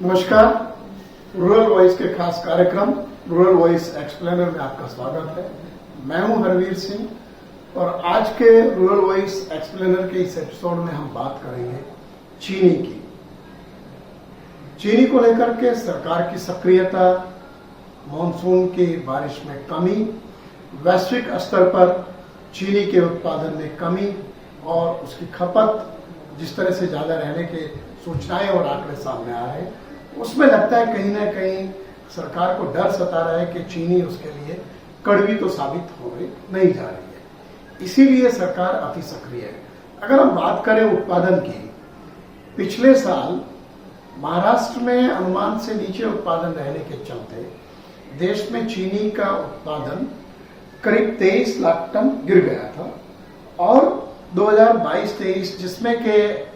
नमस्कार। Rural voice के खास कार्यक्रम रूरल वॉइस एक्सप्लेनर में आपका स्वागत है। मैं हूं हरवीर सिंह और आज के रूरल वॉइस एक्सप्लेनर के इस एपिसोड में हम बात करेंगे चीनी की। चीनी को लेकर के सरकार की सक्रियता, मानसून की बारिश में कमी, वैश्विक स्तर पर चीनी के उत्पादन में कमी और उसकी खपत जिस तरह से ज्यादा रहने के सूचनाएं और आंकड़े सामने आ रहे हैं, उसमें लगता है कहीं ना कहीं सरकार को डर सता रहा है कि चीनी उसके लिए कड़वी तो साबित होने नहीं जा रही है। इसीलिए सरकार अति सक्रिय है। अगर हम बात करें उत्पादन की, पिछले साल महाराष्ट्र में अनुमान से नीचे उत्पादन रहने के चलते देश में चीनी का उत्पादन करीब 23 लाख टन गिर गया था और 2022-23 जिसमें के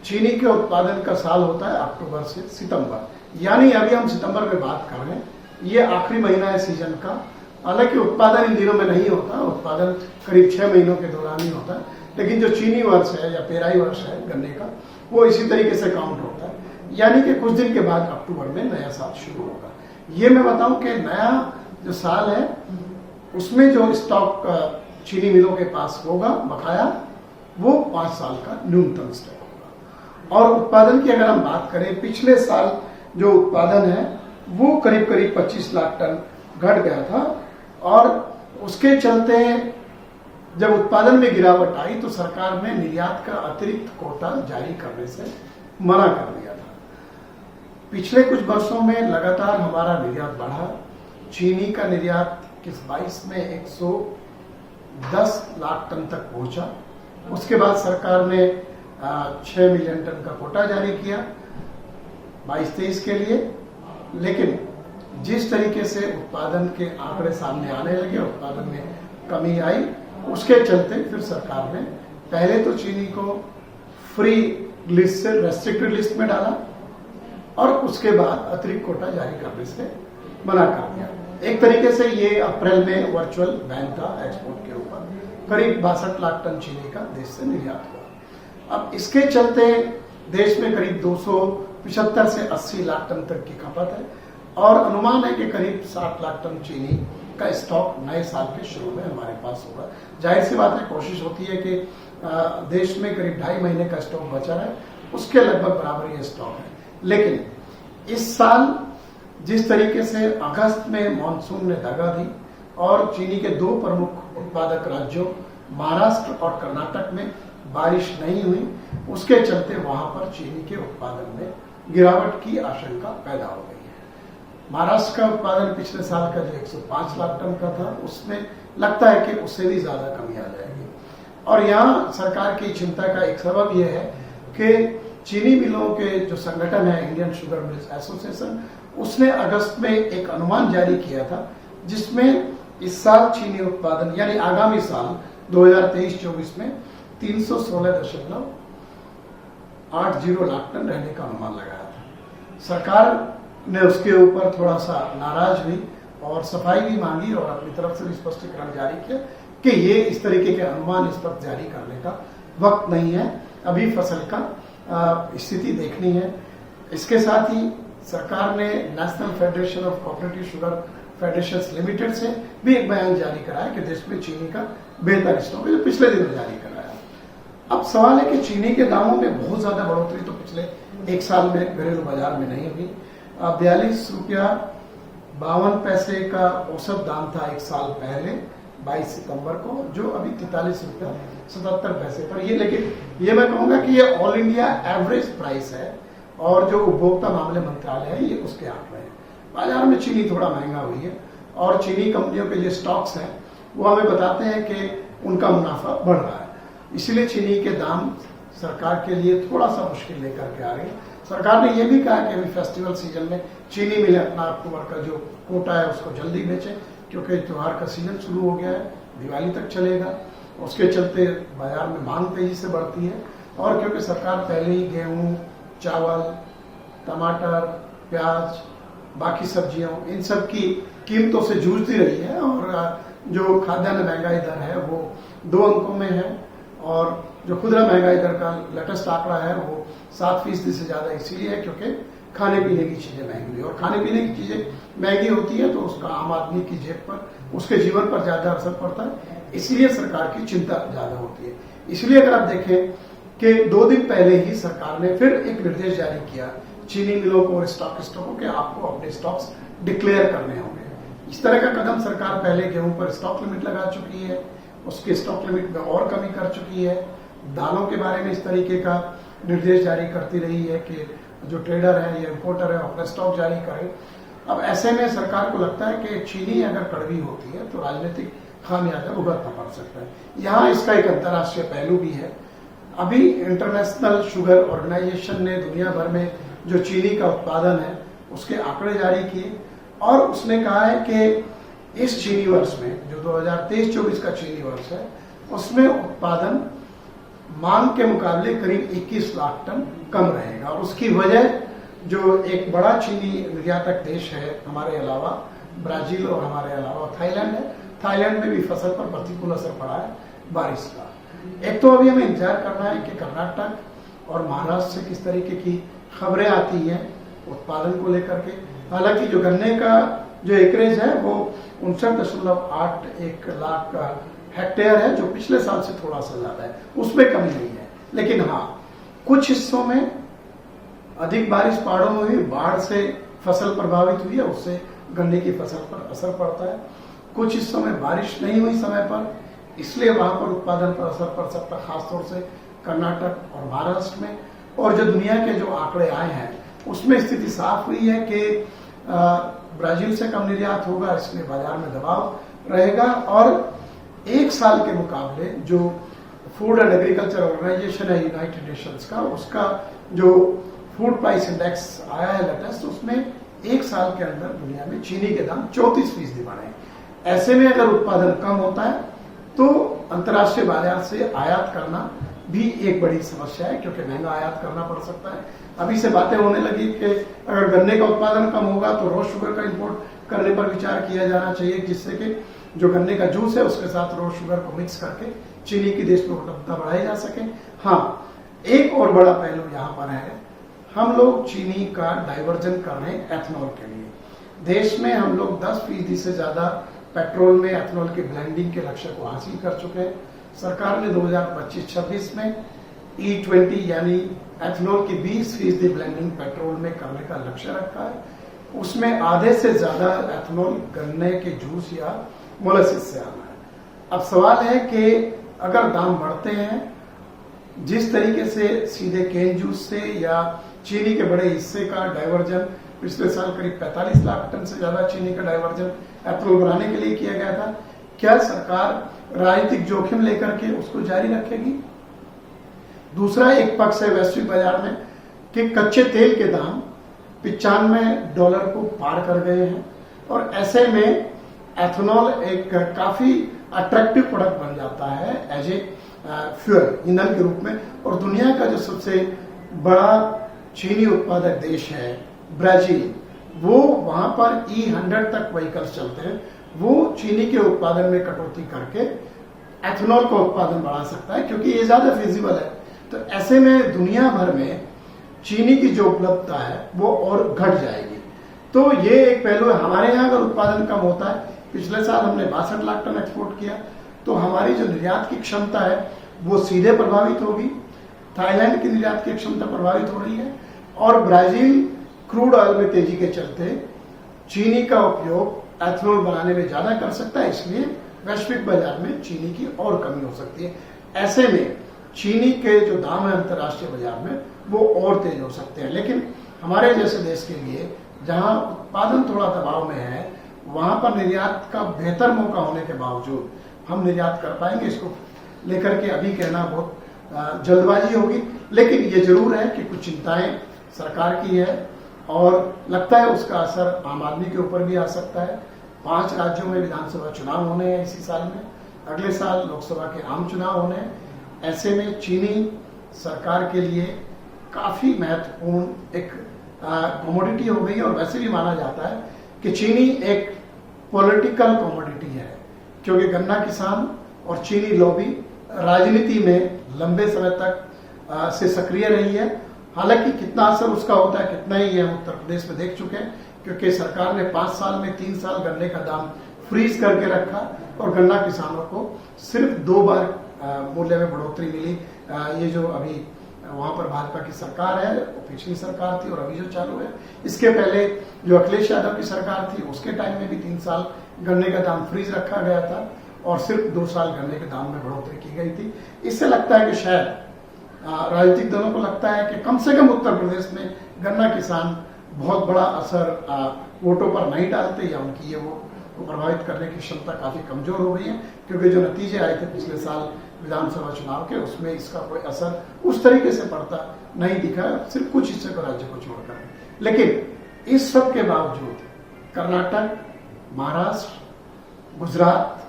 चीनी के उत्पादन का साल होता है अक्टूबर से सितंबर, यानी अभी हम सितंबर में बात कर रहे हैं, ये आखिरी महीना है सीजन का। हालांकि उत्पादन इन दिनों में नहीं होता, उत्पादन करीब 6 महीनों के दौरान ही होता है, लेकिन जो चीनी वर्ष है या पेराई वर्ष है गन्ने का, वो इसी तरीके से काउंट होता है, यानी कि कुछ दिन के बाद अक्टूबर में नया साल शुरू होगा। ये मैं बताऊं कि नया जो साल है उसमें जो स्टॉक चीनी मिलों के पास होगा बकाया, वो 5 साल का न्यूनतम स्टॉक होगा। और उत्पादन की अगर हम बात करें, पिछले साल जो उत्पादन है वो करीब 25 लाख टन घट गया था और उसके चलते जब उत्पादन में गिरावट आई तो सरकार ने निर्यात का अतिरिक्त कोटा जारी करने से मना कर दिया था। पिछले कुछ वर्षों में लगातार हमारा निर्यात बढ़ा। चीनी का निर्यात इस 22 में 110 लाख टन तक पहुंचा। उसके बाद सरकार ने 6 मिलियन टन का कोटा जारी किया 22-23 के लिए, लेकिन जिस तरीके से उत्पादन के आंकड़े सामने आने लगे, उत्पादन में कमी आई, उसके चलते फिर सरकार ने पहले तो चीनी को फ्री लिस्ट से रेस्ट्रिक्टेड लिस्ट में डाला और उसके बाद अतिरिक्त कोटा जारी करने से मना कर दिया। एक तरीके से ये अप्रैल में वर्चुअल बैन था एक्सपोर्ट के ऊपर। करीब 62 लाख टन चीनी का देश से निर्यात हुआ। अब इसके चलते देश में करीब 275 से 80 लाख टन तक की खपत है और अनुमान है कि करीब 60 लाख टन चीनी का स्टॉक नए साल के शुरू में हमारे पास होगा। जाहिर सी बात है, कोशिश होती है कि देश में करीब 2.5 महीने का स्टॉक बचा है, उसके लगभग बराबर ये स्टॉक है। लेकिन इस साल जिस तरीके से अगस्त में मानसून ने दगा दी और चीनी के 2 प्रमुख उत्पादक राज्यों महाराष्ट्र और कर्नाटक में बारिश नहीं हुई, उसके चलते वहां पर चीनी के उत्पादन में गिरावट की आशंका पैदा हो गई है। महाराष्ट्र का उत्पादन पिछले साल का जो 105 लाख टन का था, उसमें लगता है कि उससे भी ज्यादा कमी आ जाएगी। और यहाँ सरकार की चिंता का एक सबब यह है कि चीनी मिलों के जो संगठन है इंडियन शुगर मिल्स एसोसिएशन, उसने अगस्त में एक अनुमान जारी किया था जिसमें इस साल चीनी उत्पादन यानी आगामी साल 2023-24 में 316.80 लाख टन रहने का अनुमान लगाया था। सरकार ने उसके ऊपर थोड़ा सा नाराज हुई और सफाई भी मांगी और अपनी तरफ से भी स्पष्टीकरण जारी किया कि ये इस तरीके के अनुमान इस वक्त जारी करने का वक्त नहीं है, अभी फसल का स्थिति देखनी है। इसके साथ ही सरकार ने national federation of cooperative sugar federations limited से भी एक बयान जारी कराया कि देश में चीनी का बेहतर स्टॉक है, जो पिछले दिनों जारी कराया। अब सवाल है कि चीनी के दामों में बहुत ज्यादा बढ़ोतरी तो पिछले एक साल में घरेलू बाजार में नहीं हुई। 42 रुपया 52 पैसे का औसत दाम था एक साल पहले 22 सितंबर को, जो अभी 43 रुपया 77 पैसे पर। ये लेकिन ये मैं कहूंगा कि ये ऑल इंडिया एवरेज प्राइस है और जो उपभोक्ता मामले मंत्रालय है ये उसके आंकड़े हैं। बाजार में चीनी थोड़ा महंगा हुई है और चीनी कंपनियों के जो स्टॉक्स हैं वो हमें बताते हैं कि उनका मुनाफा बढ़ रहा है, इसीलिए चीनी के दाम सरकार के लिए थोड़ा सा मुश्किल लेकर के आ रही है। सरकार ने यह भी कहा कि अभी फेस्टिवल सीजन में चीनी मिलें अपना अक्टूबर का जो कोटा है उसको जल्दी बेचें, क्योंकि त्योहार का सीजन शुरू हो गया है, दिवाली तक चलेगा। उसके चलते बाजार में मांग तेजी से बढ़ती है और क्योंकि सरकार पहले ही गेहूं, चावल, टमाटर, प्याज, बाकी सब्जियों, इन सब की कीमतों से जूझती रही है और जो खाद्यान्न महंगाई दर है वो 2 अंकों में है और जो खुदरा महंगाई दर का लेटेस्ट आंकड़ा है वो 7% से ज्यादा इसीलिए है क्योंकि खाने पीने की चीजें महंगी हुई, और खाने पीने की चीजें महंगी होती है तो उसका आम आदमी की जेब पर, उसके जीवन पर ज्यादा असर पड़ता है। इसलिए सरकार की चिंता ज्यादा होती है। इसलिए अगर आप देखें कि 2 दिन पहले ही सरकार ने फिर एक निर्देश जारी किया चीनी मिलों को और स्टॉकों के आपको अपने स्टॉक्स डिक्लेयर करने होंगे। इस तरह का कदम सरकार पहले गेहूं पर स्टॉक लिमिट लगा चुकी है, उसके स्टॉक लिमिट में और कमी कर चुकी है। दालों के बारे में इस तरीके का निर्देश जारी करती रही है कि जो ट्रेडर है या इंपोर्टर है अपना स्टॉक जारी करे। अब ऐसे में सरकार को लगता है कि चीनी अगर कड़वी होती है तो राजनीतिक खामियाजा भुगतना पड़ सकता है। यहाँ इसका एक अंतर्राष्ट्रीय पहलू भी है। अभी इंटरनेशनल शुगर ऑर्गेनाइजेशन ने दुनिया भर में जो चीनी का उत्पादन है उसके आंकड़े जारी किए, और उसने कहा है कि इस चीनी वर्ष में जो 2023-24 का चीनी वर्ष है उसमें उत्पादन मांग के मुकाबले करीब 21 लाख टन कम रहेगा। और उसकी वजह जो एक बड़ा चीनी निर्यातक देश है हमारे अलावा, ब्राजील और हमारे अलावा थाईलैंड है, थाईलैंड में भी फसल पर प्रतिकूल असर पड़ा है बारिश का। एक तो अभी हमें इंतजार करना है कि कर्नाटक और महाराष्ट्र से किस तरीके की खबरें आती हैं उत्पादन को लेकर के। हालांकि जो गन्ने का जो एकरेज है वो 59.81 लाख हेक्टेयर है, जो पिछले साल से थोड़ा सा ज्यादा है, उसमें कमी नहीं है। लेकिन हाँ, कुछ हिस्सों में अधिक बारिश पहाड़ों में हुई, बाढ़ से फसल प्रभावित हुई है, उससे गन्ने की फसल पर असर पड़ता है। कुछ हिस्सों में बारिश नहीं हुई समय पर, इसलिए वहां पर उत्पादन पर असर पड़ सकता है, खासतौर से कर्नाटक और महाराष्ट्र में। और जो दुनिया के जो आंकड़े आए हैं उसमें स्थिति साफ हुई है कि ब्राजील से कम निर्यात होगा, इसलिए बाजार में दबाव रहेगा। और एक साल के मुकाबले जो फूड एंड एग्रीकल्चर ऑर्गेनाइजेशन है यूनाइटेड नेशंस का, उसका जो फूड प्राइस इंडेक्स आया है लेटेस्ट, उसमें एक साल के अंदर दुनिया में चीनी के दाम 34% बढ़े। ऐसे में अगर उत्पादन कम होता है तो अंतर्राष्ट्रीय बाजार से आयात करना भी एक बड़ी समस्या है, क्योंकि महंगा आयात करना पड़ सकता है। अभी से बातें होने लगी कि अगर गन्ने का उत्पादन कम होगा तो रोज शुगर का इंपोर्ट करने पर विचार किया जाना चाहिए, जिससे कि जो गन्ने का जूस है उसके साथ रोज शुगर को मिक्स करके चीनी की देश में उपलब्धता बढ़ाई जा सके। हाँ, एक और बड़ा पहलू यहाँ पर है, हम लोग चीनी का डाइवर्जन कर रहे हैं एथनॉल के लिए। देश में हम लोग 10% से ज्यादा पेट्रोल में एथनॉल के ब्लेंडिंग के लक्ष्य को हासिल कर चुके हैं। सरकार ने 2025-26 में E20 यानी एथनॉल की 20% ब्लेंडिंग पेट्रोल में करने का लक्ष्य रखा है। उसमें आधे से ज्यादा एथनॉल गन्ने के जूस या मोलासिस से आना है। अब सवाल है कि अगर दाम बढ़ते हैं, जिस तरीके से सीधे केन जूस से या चीनी के बड़े हिस्से का डाइवर्जन पिछले साल करीब 45 लाख टन से ज्यादा चीनी का डाइवर्जन एथनॉल बनाने के लिए किया गया था, क्या सरकार राजनीतिक जोखिम लेकर के उसको जारी रखेगी? दूसरा एक पक्ष है वैश्विक बाजार में कि कच्चे तेल के दाम $95 को पार कर गए हैं, और ऐसे में एथनॉल एक काफी अट्रैक्टिव प्रोडक्ट बन जाता है एज ए फ्यूल, ईंधन के रूप में। और दुनिया का जो सबसे बड़ा चीनी उत्पादक देश है ब्राजील, वो वहां पर E100 तक व्हीकल्स चलते हैं, वो चीनी के उत्पादन में कटौती करके एथनॉल का उत्पादन बढ़ा सकता है, क्योंकि ये ज्यादा फिजिबल है। तो ऐसे में दुनिया भर में चीनी की जो उपलब्धता है वो और घट जाएगी। तो ये एक पहलू है। हमारे यहाँ अगर उत्पादन कम होता है, पिछले साल हमने 62 लाख टन एक्सपोर्ट किया, तो हमारी जो निर्यात की क्षमता है वो सीधे प्रभावित होगी। थाईलैंड की निर्यात की क्षमता प्रभावित हो रही है, और ब्राजील क्रूड ऑयल में तेजी के चलते चीनी का उपयोग एथनॉल बनाने में ज्यादा कर सकता है, इसलिए वैश्विक बाजार में चीनी की और कमी हो सकती है। ऐसे में चीनी के जो दाम है अंतर्राष्ट्रीय बाजार में वो और तेज हो सकते हैं। लेकिन हमारे जैसे देश के लिए जहां उत्पादन थोड़ा दबाव में है, वहां पर निर्यात का बेहतर मौका होने के बावजूद हम निर्यात कर पाएंगे, इसको लेकर के अभी कहना बहुत जल्दबाजी होगी। लेकिन ये जरूर है कि कुछ चिंताएं सरकार की है, और लगता है उसका असर आम आदमी के ऊपर भी आ सकता है। 5 राज्यों में विधानसभा चुनाव होने हैं इसी साल में, अगले साल लोकसभा के आम चुनाव होने हैं। ऐसे में चीनी सरकार के लिए काफी महत्वपूर्ण एक कमोडिटी हो गई, और वैसे भी माना जाता है कि चीनी एक पॉलिटिकल कमोडिटी है, क्योंकि गन्ना किसान और चीनी लॉबी राजनीति में लंबे समय तक से सक्रिय रही है। हालांकि कितना असर उसका होता है कितना ही हम उत्तर प्रदेश में देख चुके हैं, क्योंकि सरकार ने 5 साल में 3 साल गन्ने का दाम फ्रीज करके रखा और गन्ना किसानों को सिर्फ 2 बार मूल्य में बढ़ोतरी मिली। ये जो अभी वहां पर भाजपा की सरकार है, वो पिछली सरकार थी और अभी जो चालू है, इसके पहले जो अखिलेश यादव की सरकार थी उसके टाइम में भी 3 साल गन्ने का दाम फ्रीज रखा गया था और सिर्फ 2 साल गन्ने के दाम में बढ़ोतरी की गई थी। इससे लगता है कि शायद राजनीतिक दलों को लगता है कि कम से कम उत्तर प्रदेश में गन्ना किसान बहुत बड़ा असर वोटों पर नहीं डालते या उनकी ये वो प्रभावित करने की क्षमता काफी कमजोर हो गई है, क्योंकि जो नतीजे आए थे पिछले साल विधानसभा चुनाव के उसमें इसका कोई असर उस तरीके से पड़ता नहीं दिखा, सिर्फ कुछ हिस्से को राज्य को छोड़कर। लेकिन इस सब के बावजूद कर्नाटक, महाराष्ट्र, गुजरात,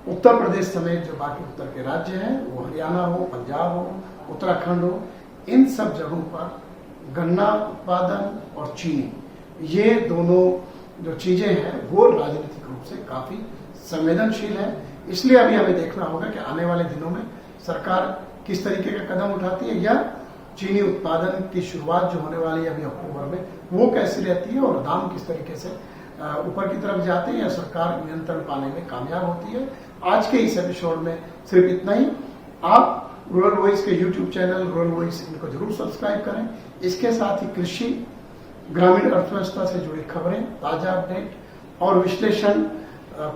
उत्तर प्रदेश समेत जो बाकी उत्तर के राज्य हैं, वो हरियाणा हो, पंजाब हो, उत्तराखंड हो, इन सब जगहों पर गन्ना उत्पादन और चीनी, ये दोनों जो चीजें हैं वो राजनीतिक रूप से काफी संवेदनशील है। इसलिए अभी हमें देखना होगा कि आने वाले दिनों में सरकार किस तरीके का कदम उठाती है, या चीनी उत्पादन की शुरुआत जो होने वाली है अभी अक्टूबर में, वो कैसी रहती है और दाम किस तरीके से ऊपर की तरफ जाते हैं या सरकार नियंत्रण पाने में कामयाब होती है। आज के इस एपिसोड में सिर्फ इतना ही। आप रूरल वॉइस के यूट्यूब चैनल रूरल वॉइस इनको जरूर सब्सक्राइब करें। इसके साथ ही कृषि, ग्रामीण अर्थव्यवस्था से जुड़ी खबरें, ताजा अपडेट और विश्लेषण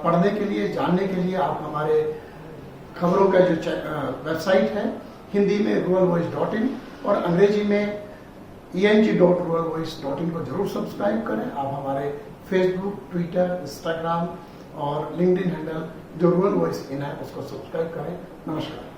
पढ़ने के लिए, जानने के लिए आप हमारे खबरों का जो वेबसाइट है, हिंदी में ruralvoice.in और अंग्रेजी में eng.ruralvoice.in को जरूर सब्सक्राइब करें। आप हमारे फेसबुक, ट्विटर, इंस्टाग्राम और लिंक्डइन हैंडल जो रूरल वॉइस इन है उसको सब्सक्राइब करें। नमस्कार।